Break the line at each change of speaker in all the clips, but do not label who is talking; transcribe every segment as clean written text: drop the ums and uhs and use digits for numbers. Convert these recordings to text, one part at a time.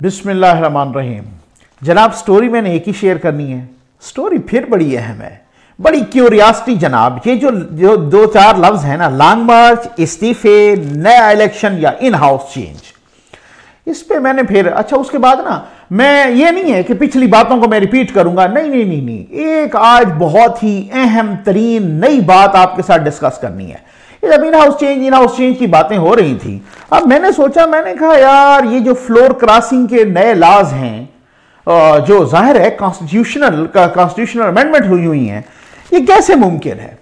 बिस्मिल्लाहिर्रहमानिर्रहीम। जनाब, स्टोरी मैंने एक ही शेयर करनी है। स्टोरी फिर बड़ी अहम है, बड़ी क्यूरियासिटी जनाब। ये जो दो चार लफ्ज है ना, लॉन्ग मार्च, इस्तीफे, नया इलेक्शन या इन हाउस चेंज, इस पे मैंने फिर अच्छा उसके बाद ना, मैं ये नहीं है कि पिछली बातों को मैं रिपीट करूंगा, नहीं नहीं नहीं नहीं, एक आज बहुत ही अहम तरीन नई बात आपके साथ डिस्कस करनी है। जब इन हाउस चेंज की बातें हो रही थी, अब मैंने सोचा, मैंने कहा यार ये जो फ्लोर क्रॉसिंग के नए लॉज हैं, जो जाहिर है कॉन्स्टिट्यूशनल अमेंडमेंट हुई हैं, ये कैसे मुमकिन है?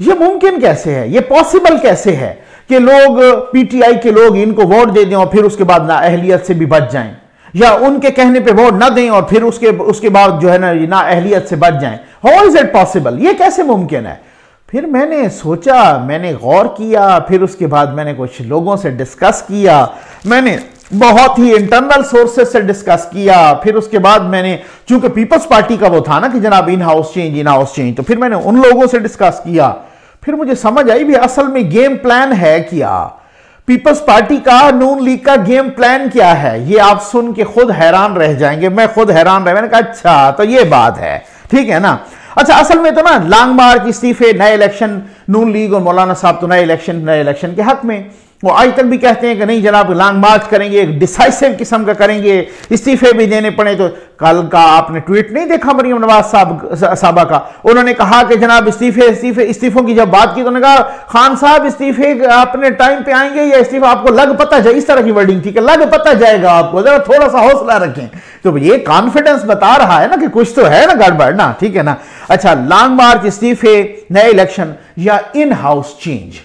ये मुमकिन कैसे है? ये पॉसिबल कैसे है कि लोग पीटीआई के लोग इनको वोट दे दें और फिर उसके बाद ना अहलियत से भी बच जाएं, या उनके कहने पे वोट ना दें और फिर उसके बाद जो है ना अहलियत से बच जाएं? How is it possible? ये कैसे मुमकिन है? फिर मैंने सोचा, मैंने गौर किया, फिर उसके बाद मैंने कुछ लोगों से डिस्कस किया, मैंने बहुत ही इंटरनल सोर्सेस से डिस्कस किया। फिर उसके बाद मैंने, चूंकि पीपल्स पार्टी का वो था ना कि जनाब इन हाउस चेंज, तो फिर मैंने उन लोगों से डिस्कस किया। फिर मुझे समझ आई भी असल में गेम प्लान है क्या, पीपल्स पार्टी का, नून लीग का गेम प्लान क्या है। ये आप सुन के खुद हैरान रह जाएंगे, मैं खुद हैरान रह। मैंने कहा अच्छा तो ये बात है, ठीक है ना। अच्छा, असल में तो ना लॉन्ग मार्च, इस्तीफे, नए इलेक्शन, नून लीग और मौलाना साहब तो नए इलेक्शन के हक में, वो आज तक भी कहते हैं कि नहीं जनाब लॉन्ग मार्च करेंगे, एक डिसाइसिव किस्म का करेंगे, इस्तीफे भी देने पड़े। तो कल का आपने ट्वीट नहीं देखा मरियम नवाज साहबा का? उन्होंने कहा कि जनाब इस्तीफों की जब बात की तो उन्होंने कहा खान साहब इस्तीफे अपने टाइम पे आएंगे या इस्तीफा आपको लग पता जाए, इस तरह की वर्डिंग थी कि लग पता जाएगा आपको, जरा थोड़ा सा हौसला रखें। तो ये कॉन्फिडेंस बता रहा है ना कि कुछ तो है ना गड़बड़ ना, ठीक है ना। अच्छा, लॉन्ग मार्च, इस्तीफे, नए इलेक्शन या इन हाउस चेंज,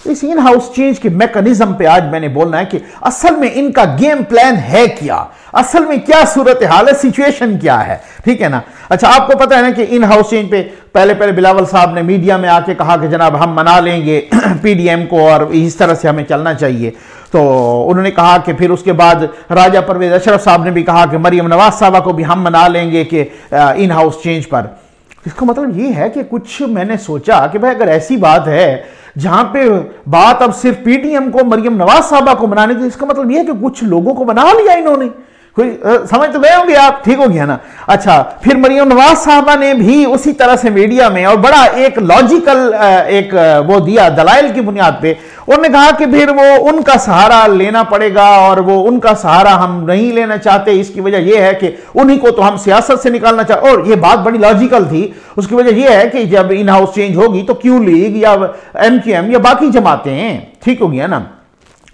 इस इन हाउस चेंज के मैकेनिज्म पे आज मैंने बोलना है कि असल में इनका गेम प्लान है क्या, असल में क्या सूरत हाल है, सिचुएशन क्या है, ठीक है ना। अच्छा, आपको पता है ना कि इन हाउस चेंज पे पहले बिलावल साहब ने मीडिया में आके कहा कि जनाब हम मना लेंगे पीडीएम को और इस तरह से हमें चलना चाहिए। तो उन्होंने कहा कि फिर उसके बाद राजा परवेज अशरफ साहब ने भी कहा कि मरियम नवाज साहबा को भी हम मना लेंगे कि इन हाउस चेंज पर। इसका मतलब ये है कि कुछ, मैंने सोचा कि भाई अगर ऐसी बात है जहां पे बात अब सिर्फ पीडीएम को, मरियम नवाज साहबा को मनाने की, इसका मतलब यह है कि कुछ लोगों को मना लिया इन्होंने। कोई समझ तो गए होंगे आप, ठीक हो गया ना। अच्छा, फिर मरियम नवाज साहबा ने भी उसी तरह से मीडिया में और बड़ा एक लॉजिकल वो दिया दलाइल की बुनियाद पे, उन्होंने कहा कि फिर वो उनका सहारा लेना पड़ेगा और वो उनका सहारा हम नहीं लेना चाहते। इसकी वजह यह है कि उन्हीं को तो हम सियासत से निकालना चाहते, और ये बात बड़ी लॉजिकल थी। उसकी वजह यह है कि जब इन हाउस चेंज होगी तो क्यू लीग या एमक्यूएम या बाकी जमातें, ठीक हो गया ना,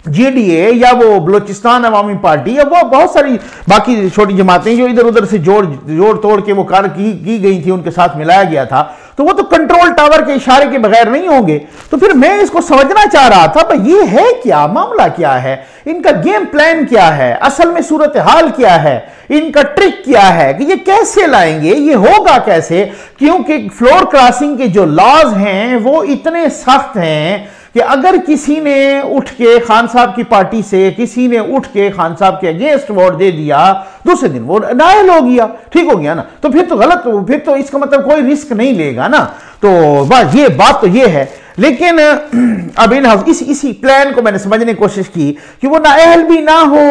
जेडीए या वो बलोचिस्तान अवामी पार्टी या वो बहुत सारी बाकी छोटी जमातें जो इधर उधर से जोड़ तोड़ के वो कार की गई थी, उनके साथ मिलाया गया था, तो वो तो कंट्रोल टावर के इशारे के बगैर नहीं होंगे। तो फिर मैं इसको समझना चाह रहा था भाई ये है क्या, मामला क्या है, इनका गेम प्लान क्या है, असल में सूरत हाल क्या है, इनका ट्रिक क्या है कि ये कैसे लाएंगे, ये होगा कैसे। क्योंकि फ्लोर क्रॉसिंग के जो लॉज हैं वो इतने सख्त हैं कि अगर किसी ने उठ के खान साहब की पार्टी से, किसी ने उठ के खान साहब के अगेंस्ट वोट दे दिया, दूसरे दिन वो नायल हो गया, ठीक हो गया ना, तो फिर तो गलत, फिर तो इसका मतलब कोई रिस्क नहीं लेगा ना। तो बस ये बात तो ये है। लेकिन अब इन इसी प्लान को मैंने समझने की कोशिश की कि वो नाअहल भी ना हो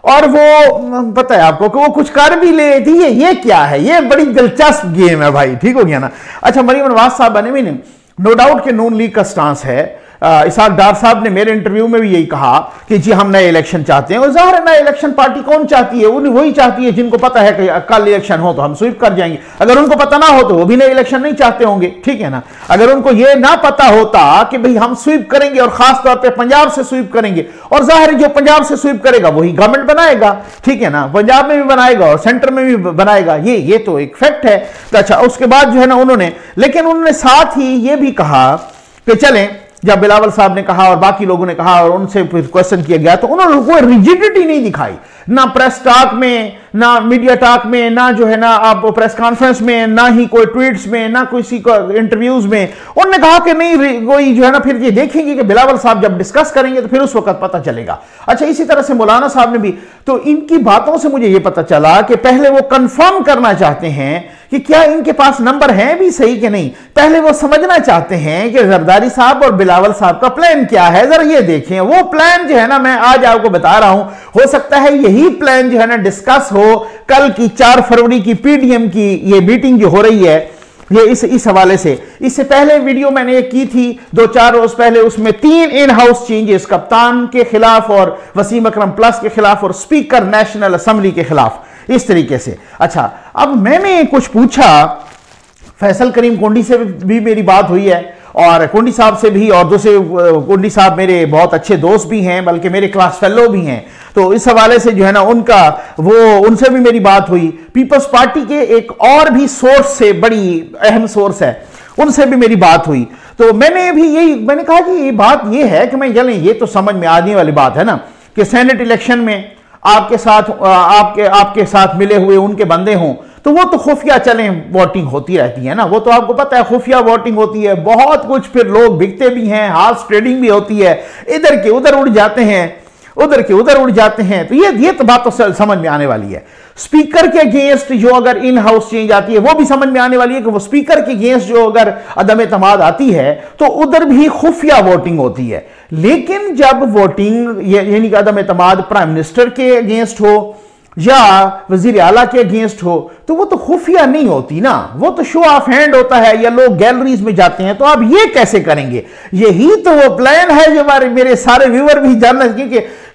और वो पता है आपको कि वो कुछ कर भी ले। ये क्या है, ये बड़ी दिलचस्प गेम है भाई, ठीक हो गया ना। अच्छा, मरियम नवाज साहब ने भी नो डाउट के नून लीग का स्टांस है। इसाक डार साहब ने मेरे इंटरव्यू में भी यही कहा कि जी हम नए इलेक्शन चाहते हैं, और जाहिर है नए इलेक्शन पार्टी कौन चाहती है, वही चाहती है जिनको पता है कि कल इलेक्शन हो तो हम स्वीप कर जाएंगे। अगर उनको पता ना हो तो वो भी नए इलेक्शन नहीं चाहते होंगे, ठीक है ना। अगर उनको ये ना पता होता कि भाई हम स्वीप करेंगे और खास तौर पर पंजाब से स्वीप करेंगे, और जाहिर है जो पंजाब से स्वीप करेगा वही गवर्नमेंट बनाएगा, ठीक है ना, पंजाब में भी बनाएगा और सेंटर में भी बनाएगा, ये तो एक फैक्ट है। तो अच्छा, उसके बाद जो है ना उन्होंने साथ ही ये भी कहा कि चलें, जब बिलावल साहब ने कहा और बाकी लोगों ने कहा और उनसे फिर क्वेश्चन किया गया, तो उन्होंने कोई रिजिडिटी नहीं दिखाई, ना प्रेस टॉक में ना मीडिया टॉक में, ना जो है ना आप प्रेस कॉन्फ्रेंस में, ना ही कोई ट्वीट्स में, ना किसी को इंटरव्यूज में। उन्होंने कहा कि नहीं कोई जो है ना फिर ये देखेंगे कि बिलावल साहब जब डिस्कस करेंगे तो फिर उस वक्त पता चलेगा। अच्छा, इसी तरह से मौलाना साहब ने भी, तो इनकी बातों से मुझे ये पता चला कि पहले वो कंफर्म करना चाहते हैं कि क्या इनके पास नंबर हैं भी सही कि नहीं। पहले वो समझना चाहते हैं कि जरदारी साहब और बिलावल साहब का प्लान क्या है, जरा ये देखें। वो प्लान जो है ना मैं आज आपको बता रहा हूं, हो सकता है यही प्लान जो है ना डिस्कस हो कल की 4 फरवरी की पीडीएम की ये मीटिंग जो हो रही है, ये इस हवाले से। इससे पहले वीडियो मैंने एक की थी 2-4 रोज पहले, उसमें 3 इन हाउस चेंजेस, कप्तान के खिलाफ और वसीम अकरम प्लस के खिलाफ और स्पीकर नेशनल असेंबली के खिलाफ, इस तरीके से। अच्छा, अब मैंने कुछ पूछा, फैसल करीम कोंडी से भी मेरी बात हुई है और कोंडी साहब से भी, और दूसरे कोंडी साहब मेरे बहुत अच्छे दोस्त भी हैं, बल्कि मेरे क्लास फेलो भी हैं। तो इस हवाले से जो है ना उनसे भी मेरी बात हुई। पीपल्स पार्टी के एक और भी सोर्स से, बड़ी अहम सोर्स है, उनसे भी मेरी बात हुई। तो मैंने कहा कि ये बात ये है कि मैं चलें, ये तो समझ में आने वाली बात है ना कि सेनेट इलेक्शन में आपके साथ मिले हुए उनके बंदे हों, तो वो तो खुफिया चलें वोटिंग होती रहती है ना, वो तो आपको पता है खुफिया वोटिंग होती है, बहुत कुछ, फिर लोग बिकते भी हैं, हाउस ट्रेडिंग भी होती है, इधर के उधर उड़ जाते हैं, उधर के उधर उड़ जाते हैं। तो ये तो बात तो समझ में आने वाली है। स्पीकर के अगेंस्ट जो अगर इन हाउस चेंज आती है, वो भी समझ में आने वाली है कि वो स्पीकर के अगेंस्ट जो अगर अदम एतमाद आती है तो उधर भी खुफिया वोटिंग होती है। लेकिन जब वोटिंग यानी कि अदम एतमाद प्राइम मिनिस्टर के अगेंस्ट हो या वजीर आला के अगेंस्ट हो, तो वो तो खुफिया नहीं होती ना, वो तो शो ऑफ हैंड होता है, या लोग गैलरीज में जाते हैं। तो आप ये कैसे करेंगे? यही तो वो प्लान है जो मेरे सारे व्यूअर भी जानना,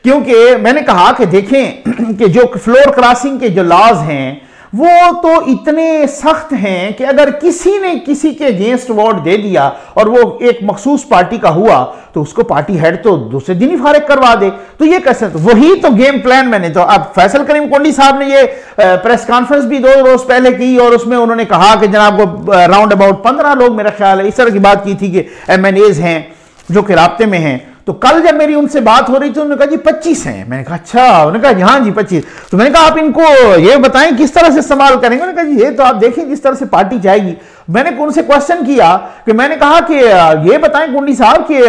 क्योंकि मैंने कहा कि देखें कि जो फ्लोर क्रॉसिंग के जो लॉज हैं वो तो इतने सख्त हैं कि अगर किसी ने किसी के अगेंस्ट वोट दे दिया और वो एक मखसूस पार्टी का हुआ तो उसको पार्टी हेड तो दूसरे दिन ही फारिग करवा दे। तो ये कैसे? तो वही तो गेम प्लान मैंने तो अब फैसल करीम कोंडी साहब ने ये प्रेस कॉन्फ्रेंस भी 2 रोज पहले की और उसमें उन्होंने कहा कि जनाब को राउंड अबाउट 15 लोग मेरा ख्याल है इस तरह की बात की थी कि MNAs हैं जो कि राब्ते में हैं। तो कल जब मेरी उनसे बात हो रही थी उन्होंने कहा जी 25 हैं। मैंने कहा अच्छा? उन्होंने कहा हाँ जी 25। तो मैंने कहा आप इनको ये बताएं किस तरह से इस्तेमाल करेंगे? उन्होंने कहा जी ये तो आप देखें जिस तरह से पार्टी जाएगी। मैंने उनसे क्वेश्चन किया कि मैंने कहा कि ये बताएं कोंडी साहब कि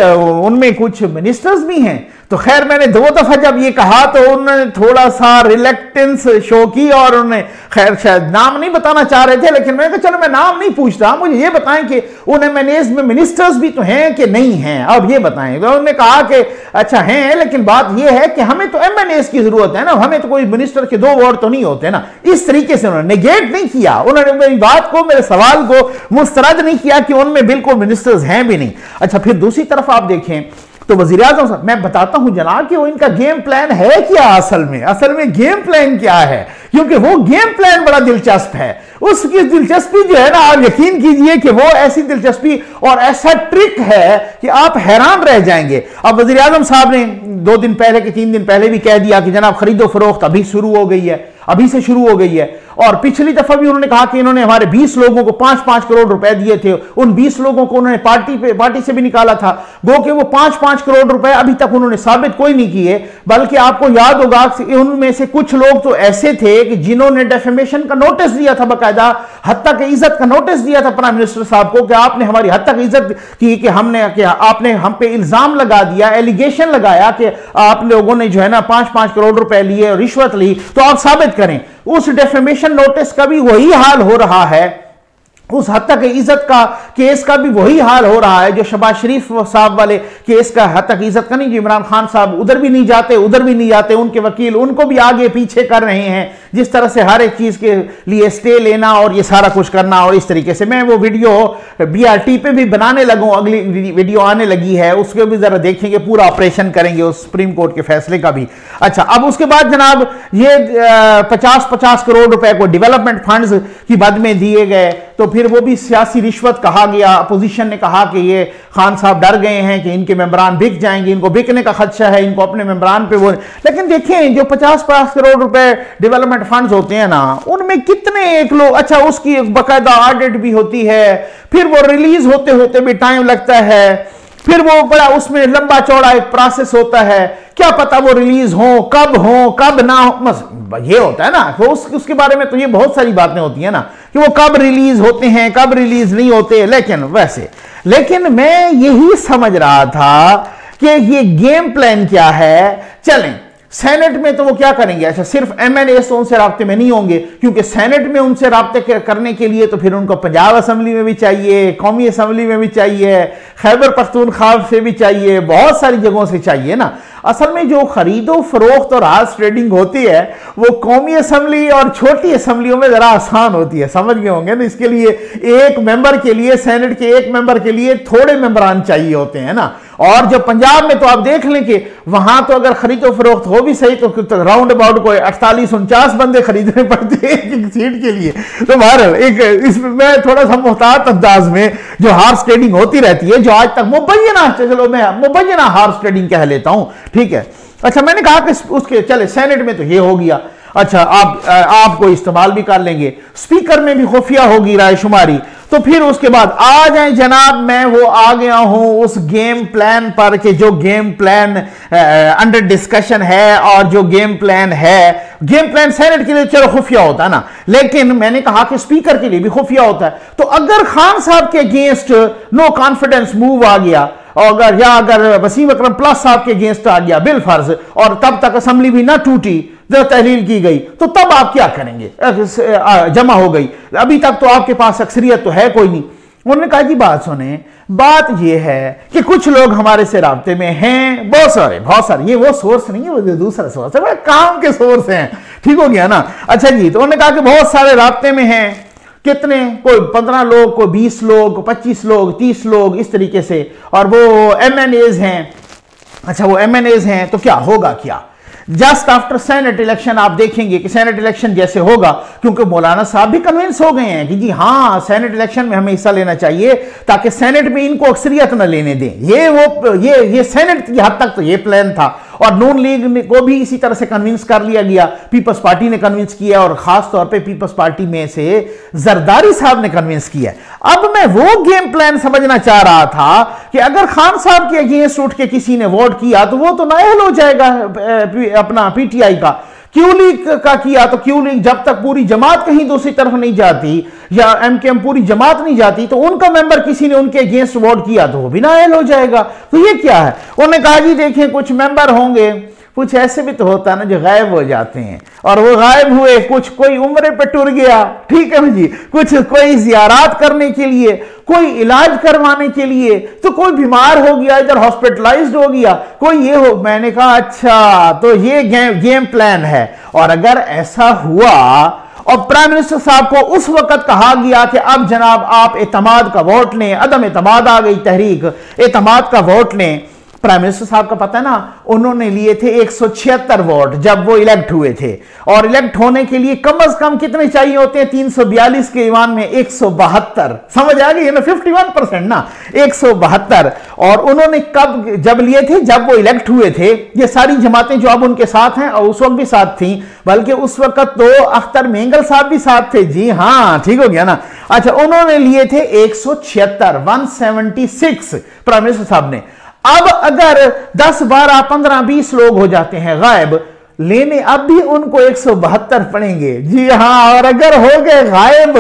उनमें कुछ मिनिस्टर्स भी हैं। तो खैर मैंने 2 दफा जब ये कहा तो उन्होंने थोड़ा सा रिलेक्टेंस शो की और उन्होंने खैर शायद नाम नहीं बताना चाह रहे थे, लेकिन मैंने कहा चलो मैं नाम नहीं पूछता, मुझे ये बताएं कि उन MNAs में मिनिस्टर्स भी तो हैं कि नहीं हैं, अब ये बताएं। तो उन्होंने कहा कि अच्छा हैं, लेकिन बात ये है कि हमें तो MNAs की जरूरत है ना, हमें तो कोई मिनिस्टर के 2 वोट तो नहीं होते ना। इस तरीके से उन्होंने नेगेट नहीं किया, उन्होंने मेरी बात को, मेरे सवाल को मुस्तरद नहीं किया कि उनमें बिल्कुल मिनिस्टर्स हैं भी नहीं। अच्छा, फिर दूसरी तरफ आप देखें तो वज़ीर आज़म साहब, मैं बताता हूं जनाब कि वो इनका गेम प्लान है क्या असल में गेम प्लान क्या है, क्योंकि वो गेम प्लान बड़ा दिलचस्प है। उसकी दिलचस्पी जो है ना, आप यकीन कीजिए कि वो ऐसी दिलचस्पी और ऐसा ट्रिक है कि आप हैरान रह जाएंगे। अब वज़ीर आज़म साहब ने 2 दिन पहले कि 3 दिन पहले भी कह दिया कि जनाब खरीदो फरोख्त अभी शुरू हो गई है, अभी से शुरू हो गई है। और पिछली दफा भी उन्होंने कहा कि इन्होंने हमारे 20 लोगों को 5-5 करोड़ रुपए दिए थे, उन 20 लोगों को उन्होंने पार्टी से भी निकाला था, गो कि वो 5-5 करोड़ रुपए अभी तक उन्होंने साबित कोई नहीं किए। बल्कि आपको याद होगा उनमें से कुछ लोग तो ऐसे थे कि जिन्होंने डेफेमेशन का नोटिस दिया था, बाकायदा हत्या की इज्जत का नोटिस दिया था प्राइम मिनिस्टर साहब को कि आपने हमारी हत्या की इज्जत की, कि आपने हम पे इल्जाम लगा दिया, एलिगेशन लगाया कि आप लोगों ने जो है ना 5-5 करोड़ रुपए लिए और रिश्वत ली, तो आप साबित करें। उस डेफेमेशन नोटिस का भी वही हाल हो रहा है, उस हत्या की इज्जत का केस का भी वही हाल हो रहा है, जो शहबाज शरीफ साहब वाले केस का, हत्या की इज्जत का नहीं, जो इमरान खान साहब उधर भी नहीं जाते उधर भी नहीं जाते, उनके वकील उनको भी आगे पीछे कर रहे हैं, जिस तरह से हर एक चीज के लिए स्टे लेना और ये सारा कुछ करना। और इस तरीके से मैं वो वीडियो BRT पे भी बनाने लगूं, अगली वीडियो आने लगी है, उसके भी जरा देखेंगे, पूरा ऑपरेशन करेंगे उस सुप्रीम कोर्ट के फैसले का भी। अच्छा, अब उसके बाद जनाब ये 50-50 करोड़ रुपए को डेवलपमेंट फंड्स की मद में दिए गए, तो फिर वो भी सियासी रिश्वत कहा गया। अपोजिशन ने कहा कि ये खान साहब डर गए हैं कि इनके मेंबरान बिक जाएंगे, इनको बिकने का खदशा है, इनको अपने मेंबरान पे वो। लेकिन देखें जो 50-50 करोड़ रुपए डेवलपमेंट फंड्स होते हैं ना, उनमें कितने एक लोग, अच्छा उसकी एक बाकायदा ऑडिट भी होती है, फिर वो रिलीज होते होते भी टाइम लगता है, फिर वो बड़ा उसमें लंबा चौड़ा एक प्रोसेस होता है, क्या पता वो रिलीज हो कब ना हो, बस ये होता है ना। तो उसके बारे में तो ये बहुत सारी बातें होती है ना कि वो कब रिलीज होते हैं कब रिलीज नहीं होते। लेकिन मैं यही समझ रहा था कि ये गेम प्लान क्या है। चलें, सेनेट में तो वो क्या करेंगे, अच्छा सिर्फ MNA तो उनसे राब्ते में नहीं होंगे, क्योंकि सेनेट में उनसे राब्ते करने के लिए तो फिर उनको पंजाब असेंबली में भी चाहिए, कौमी असेंबली में भी चाहिए, खैबर पख्तूनख्वा से भी चाहिए, बहुत सारी जगहों से चाहिए ना। असल में जो खरीदो फरोख्त और हार्स ट्रेडिंग होती है वो कौमी असेंबली और छोटी असेंबलियों में जरा आसान होती है, समझ गए होंगे ना। इसके लिए एक मेंबर के लिए, सेनेट के एक मेंबर के लिए थोड़े मेंबरान चाहिए होते हैं ना। और जब पंजाब में तो आप देख लें कि वहां तो अगर खरीदो फरोख्त हो भी सही तो राउंड अबाउट कोई 48-49 बंदे खरीदने पड़ते हैं एक सीट के लिए। तो बहरहाल एक इसमें थोड़ा सा मुहतात अंदाज में जो हार्स ट्रेडिंग होती रहती है, जो आज तक मुबैना, चलो मैं मुबैना हार्स ट्रेडिंग कह लेता हूं, ठीक है। अच्छा, मैंने कहा कि उसके चले सेनेट में तो ये हो गया, अच्छा आपको इस्तेमाल भी कर लेंगे, स्पीकर में भी खुफिया होगी राय शुमारी। तो फिर उसके बाद आ जाए जनाब, मैं वो आ गया हूं उस गेम प्लान पर कि जो गेम प्लान अंडर डिस्कशन है, और जो गेम प्लान सेनेट के लिए चलो खुफिया होता है ना, लेकिन मैंने कहा कि स्पीकर के लिए भी खुफिया होता है। तो अगर खान साहब के अगेंस्ट नो कॉन्फिडेंस मूव आ गया, और अगर वसीम अकरम प्लस साहब के अगेंस्ट आ गया बिल फर्ज, और तब तक असेंबली भी ना टूटी, जो तहलील की गई, तो तब आप क्या करेंगे, जमा हो गई, अभी तक तो आपके पास अक्सरियत तो है कोई नहीं। उन्होंने कहा जी बात सुने, बात यह है कि कुछ लोग हमारे से राब्ते में हैं, बहुत सारे, ये वो सोर्स नहीं है, वो दूसरा सोर्स है, काम के सोर्स हैं, ठीक हो गया ना। अच्छा जी, तो उन्होंने कहा कि बहुत सारे राब्ते में हैं, कितने, कोई 15 लोग, कोई 20 लोग, 25 लोग, 30 लोग, इस तरीके से, और वो MNAs हैं। अच्छा, वो MNAs हैं तो क्या होगा, क्या जस्ट आफ्टर सेनेट इलेक्शन आप देखेंगे कि सेनेट इलेक्शन जैसे होगा, क्योंकि मौलाना साहब भी कन्विंस हो गए हैं कि जी हाँ सेनेट इलेक्शन में हमें हिस्सा लेना चाहिए ताकि सेनेट में इनको अक्सरियत न लेने दें। ये सेनेट की हद तक तो ये प्लान था, और नून लीग को भी इसी तरह से कन्विंस कर लिया गया, पीपल्स पार्टी ने कन्विंस किया, और खास तौर पे पीपल्स पार्टी में से जरदारी साहब ने कन्विंस किया। अब मैं वो गेम प्लान समझना चाह रहा था कि अगर खान साहब के अगेंस्ट उठ के किसी ने वोट किया तो वो तो नाअहल हो जाएगा अपना PTI का। क्यू लीग का किया तो क्यू लीग जब तक पूरी जमात कहीं दूसरी तरफ नहीं जाती, या MKM पूरी जमात नहीं जाती, तो उनका मेंबर किसी ने उनके अगेंस्ट वोट किया तो वो भी नाअहल हो जाएगा। तो ये क्या है, उन्होंने कहा जी देखें कुछ मेंबर होंगे, कुछ ऐसे भी तो होता है ना जो गायब हो जाते हैं, और वो गायब हुए, कुछ कोई उम्रे पे टुर गया, ठीक है जी, कुछ कोई जियारात करने के लिए, कोई इलाज करवाने के लिए, तो कोई बीमार हो गया, इधर हॉस्पिटलाइज्ड हो गया, कोई ये हो। मैंने कहा अच्छा तो ये गेम प्लान है। और अगर ऐसा हुआ और प्राइम मिनिस्टर साहब को उस वक्त कहा गया कि अब जनाब आप एतमाद का वोट लें, अदम एतमाद आ गई तहरीक, एतमाद का वोट लें, प्राइम मिनिस्टर साहब का पता है ना, उन्होंने लिए थे 176 वोट जब वो इलेक्ट हुए थे, और इलेक्ट होने के लिए कम से कम कितने चाहिए होते हैं, 342 के ईवान में 172, समझ आ गई है ना, 51% ना, 172। और उन्होंने कब जब लिए थे, जब वो इलेक्ट हुए थे। ये सारी जमातें जो अब उनके साथ हैं और उस वक्त भी साथ थी, बल्कि उस वक्त तो अख्तर मेंगल साहब भी साथ थे, जी हाँ, ठीक हो गया ना। अच्छा, उन्होंने लिए थे 176 प्राइम मिनिस्टर साहब ने। अब अगर 10, 12, 15, 20 लोग हो जाते हैं गायब, लेने अब भी उनको 172 पड़ेंगे, जी हाँ। और अगर हो गए गायब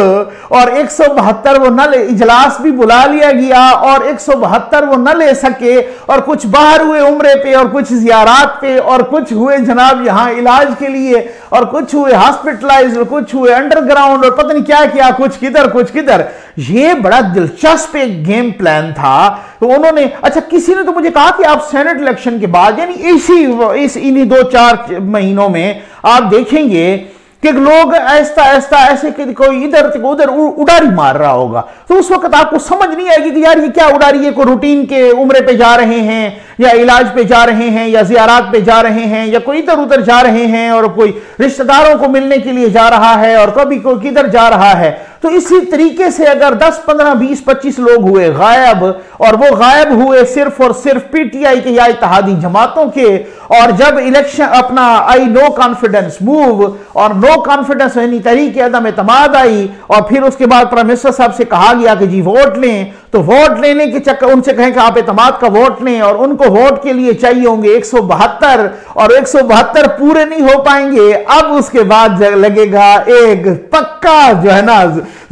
और 172 वो न ले, इजलास भी बुला लिया गया और 172 वो न ले सके, और कुछ बाहर हुए उम्रे पे, और कुछ जियारात पे, और कुछ हुए जनाब यहाँ इलाज के लिए, और कुछ हुए हॉस्पिटलाइज, कुछ हुए अंडरग्राउंड, और पता नहीं क्या क्या, कुछ किधर। ये बड़ा दिलचस्प एक गेम प्लान था। तो उन्होंने, अच्छा किसी ने तो मुझे कहा कि आप सेनेट इलेक्शन के बाद, यानी इन्हीं 2-4 महीनों में आप देखेंगे कि लोग ऐसे कोई इधर से उधर उड़ारी मार रहा होगा। तो उस वक्त आपको समझ नहीं आएगी कि यार ये क्या उड़ारी है, कोई रूटीन के उम्रे पे जा रहे हैं, या इलाज पे जा रहे हैं, या जियारात पे जा रहे हैं, या कोई इधर उधर जा रहे हैं, और कोई रिश्तेदारों को मिलने के लिए जा रहा है, और कभी कोई किधर जा रहा है। तो इसी तरीके से अगर 10, 15, 20, 25 लोग हुए गायब, और वो गायब हुए सिर्फ और सिर्फ पीटीआई के या इत्तेहादी जमातों के, और जब इलेक्शन अपना आई नो कॉन्फिडेंस मूव और नो कॉन्फिडेंस यानी तहरीक अदम एतमाद आई, और फिर उसके बाद प्राइम मिनिस्टर साहब से कहा गया कि जी वोट लें, तो वोट लेने के चक्कर उनसे कहें कि आप एतमाद का वोट लें, और उनको वोट के लिए चाहिए होंगे 172, और 172 पूरे नहीं हो पाएंगे। अब उसके बाद लगेगा एक पक्का जो है ना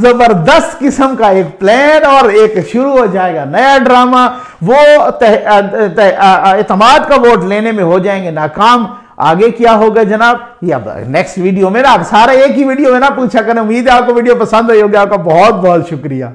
जबरदस्त किस्म का एक प्लान, और एक शुरू हो जाएगा नया ड्रामा। वो एतमाद का वोट लेने में हो जाएंगे नाकाम। आगे क्या होगा जनाब, ये अब नेक्स्ट वीडियो में ना, आप सारा एक ही वीडियो में ना पूछा करें। उम्मीद है आपको वीडियो पसंद आई होगी। आपका बहुत बहुत शुक्रिया।